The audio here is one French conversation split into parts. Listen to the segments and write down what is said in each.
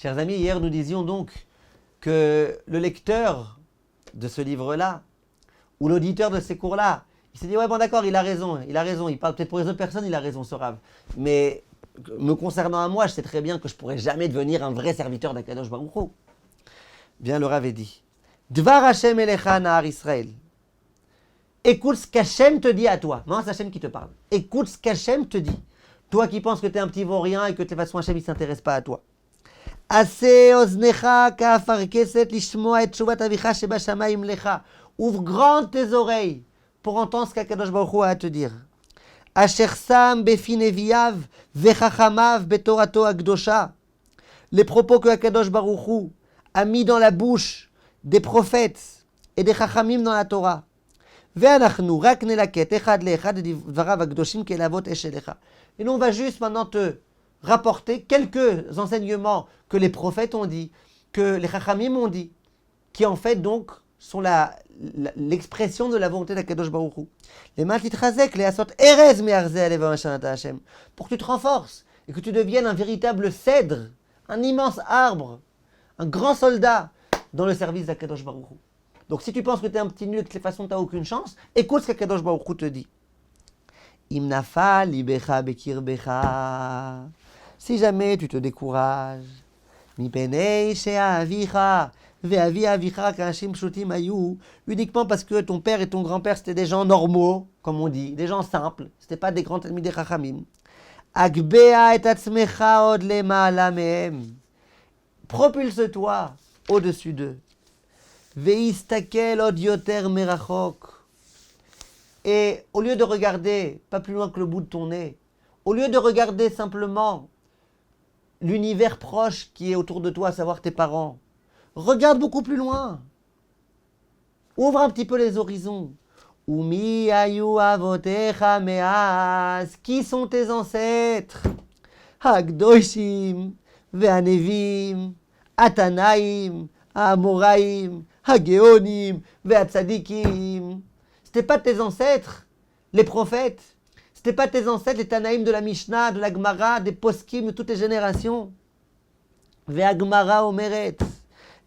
Chers amis, hier nous disions donc que le lecteur de ce livre-là, ou l'auditeur de ces cours-là, il s'est dit, ouais bon d'accord, il a raison, il parle peut-être pour les autres personnes, il a raison ce Rav. Mais me concernant à moi, je sais très bien que je ne pourrai jamais devenir un vrai serviteur d'Akadosh Baruch Hu. Bien le Rav est dit, Dvar Hashem Elecha Nahar Israël. Écoute ce qu'Hachem te dit à toi. Non, c'est Hachem qui te parle. Écoute ce qu'Hachem te dit. Toi qui penses que tu es un petit vaurien et que de toute façon Hachem ne s'intéresse pas à toi. Ouvre grand tes oreilles pour entendre ce qu'Akadosh Baruch Hu a à te dire. Les propos que Akadosh Baruch Hu a mis dans la bouche des prophètes et des chachamim dans la Torah. Et nous, on va juste maintenant te rapporter quelques enseignements que les prophètes ont dit, que les chachamim ont dit, qui en fait donc sont l'expression de la volonté d'Akadosh Baruch Hu. Pour que tu te renforces et que tu deviennes un véritable cèdre, un immense arbre, un grand soldat dans le service d'Akadosh Baruch Hu. Donc si tu penses que tu es un petit nul et que de toute façon tu n'as aucune chance, écoute ce qu'Akadosh Baruch Hu te dit. Si jamais tu te décourages, uniquement parce que ton père et ton grand-père c'était des gens normaux, comme on dit, des gens simples, c'était pas des grands ennemis des chachamim. Propulse-toi au-dessus d'eux. Et au lieu de regarder pas plus loin que le bout de ton nez, au lieu de regarder simplement l'univers proche qui est autour de toi, à savoir tes parents, regarde beaucoup plus loin. Ouvre un petit peu les horizons. Qui sont tes ancêtres? Hagdoshim, Ve'anevim, Atanaim, Amoraim, Hageonim, Ve'atzadikim. C'était pas tes ancêtres, les prophètes. C'était pas tes ancêtres, les Tanaïm de la Mishnah, de la Gemara, des Poskim de toutes les générations. Ve'agmara omeret.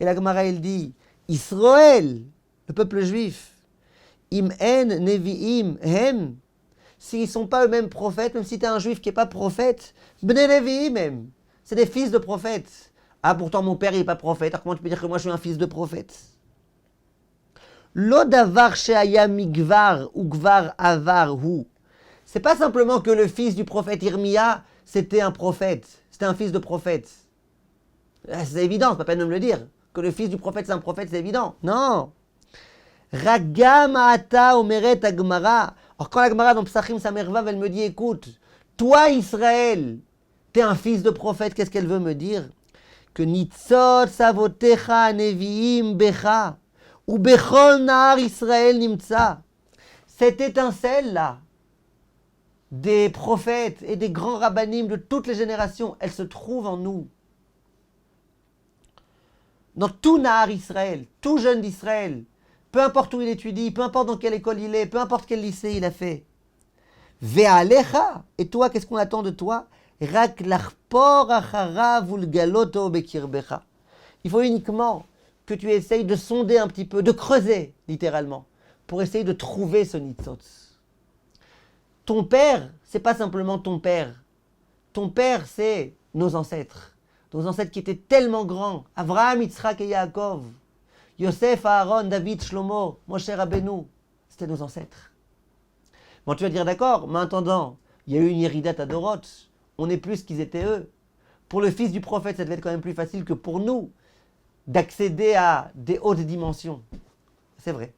Et la Gemara, elle dit, Israël, le peuple juif, im en nevi'im hem, s'ils ne sont pas eux-mêmes prophètes, même si tu es un juif qui n'est pas prophète, bnei nevi'im hem, c'est des fils de prophètes. Ah, pourtant mon père n'est pas prophète, alors comment tu peux dire que moi je suis un fils de prophète? Lo davar she'aya migvar ou gvar avar hu. C'est pas simplement que le fils du prophète Irmia, c'était un prophète, c'était un fils de prophète. C'est évident, c'est pas peine de me le dire. Que le fils du prophète c'est un prophète, c'est évident. Non. Ragam ata omeret agmara. Alors quand la Gemara dans Psachim Samervav, elle me dit, écoute, toi Israël, t'es un fils de prophète, qu'est-ce qu'elle veut me dire? Que nitzot savotecha neviim becha, ou bechol nahar Israël nimtza. Cette étincelle-là, des prophètes et des grands rabbanim de toutes les générations, elle se trouve en nous. Dans tout Nahar Israël, tout jeune d'Israël, peu importe où il étudie, peu importe dans quelle école il est, peu importe quel lycée il a fait. Ve'alecha, et toi, qu'est-ce qu'on attend de toi? Rak lachpor acharav ulgaloto bekirbecha. Il faut uniquement que tu essayes de sonder un petit peu, de creuser, littéralement, pour essayer de trouver ce nitzot. Ton père, c'est pas simplement ton père. Ton père, c'est nos ancêtres. Nos ancêtres qui étaient tellement grands. Avraham, Yitzhak et Yaakov. Yosef, Aaron, David, Shlomo, Moshe Rabbeinu. C'était nos ancêtres. Bon, tu vas dire d'accord, mais en attendant, il y a eu une Yeridat Adorot. On est plus qu'ils étaient eux. Pour le fils du prophète, ça devait être quand même plus facile que pour nous d'accéder à des hautes dimensions. C'est vrai.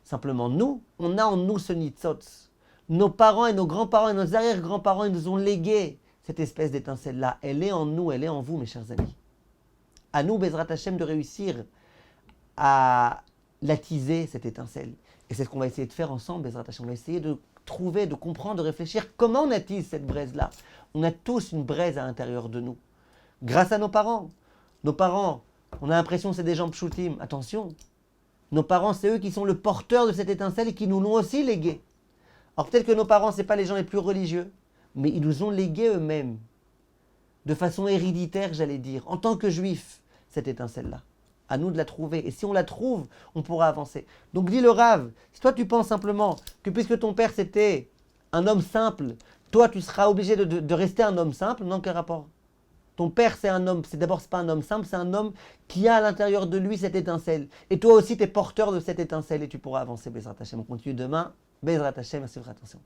Simplement, nous, on a en nous ce nitzot. Nos parents et nos grands-parents et nos arrière-grands-parents, ils nous ont légué cette espèce d'étincelle-là. Elle est en nous, elle est en vous, mes chers amis. À nous, Bezrat Hashem, de réussir à l'attiser, cette étincelle. Et c'est ce qu'on va essayer de faire ensemble, Bezrat Hashem. On va essayer de trouver, de comprendre, de réfléchir comment on attise cette braise-là. On a tous une braise à l'intérieur de nous. Grâce à nos parents. Nos parents, on a l'impression que c'est des gens pshoutim. Attention, nos parents, c'est eux qui sont le porteur de cette étincelle et qui nous l'ont aussi légué. Alors peut-être que nos parents, ce n'est pas les gens les plus religieux, mais ils nous ont légué eux-mêmes de façon héréditaire, j'allais dire, en tant que juif, cette étincelle-là. À nous de la trouver. Et si on la trouve, on pourra avancer. Donc dit le Rav, si toi tu penses simplement que puisque ton père c'était un homme simple, toi tu seras obligé de rester un homme simple, non, quel rapport? Ton père c'est un homme, c'est pas un homme simple, c'est un homme qui a à l'intérieur de lui cette étincelle. Et toi aussi tu es porteur de cette étincelle et tu pourras avancer, Bezrat Hashem. On continue demain. Bezrat Hashem, merci de votre attention.